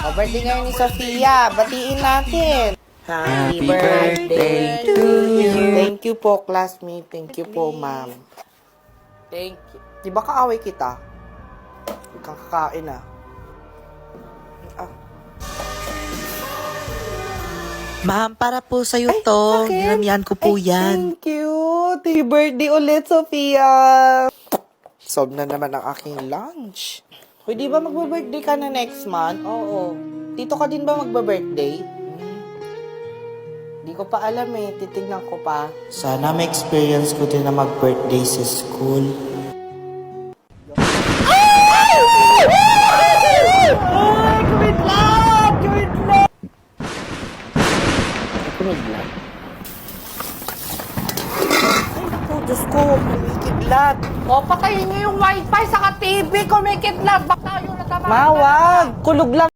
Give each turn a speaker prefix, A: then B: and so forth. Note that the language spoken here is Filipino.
A: O, birthday ngayon ni Sofia. Batiin natin.
B: Happy birthday to you.
A: Thank you po, classmate. Thank you po, ma'am. Thank you. Di ba kaaway kita? Kakakain ah.
B: Ma'am, para po sa'yo to. Ginamihan ko po yan.
A: Thank you. Happy birthday ulit, Sofia. Sob na naman ang aking lunch. Uy, di ba magbe-birthday ka na next month? Oo. Tito ka din ba magbe-birthday? Di ko pa alam eh. Titignan ko pa. Sana ma-experience ko din na mag-birthday sa school. Kumidlat. Ay, Diyos ko, kumikidlat.
C: O, patayin niyo yung wifi sa TV. Kumikidlat. Baka yung natama.
A: Mawag, kulog lang.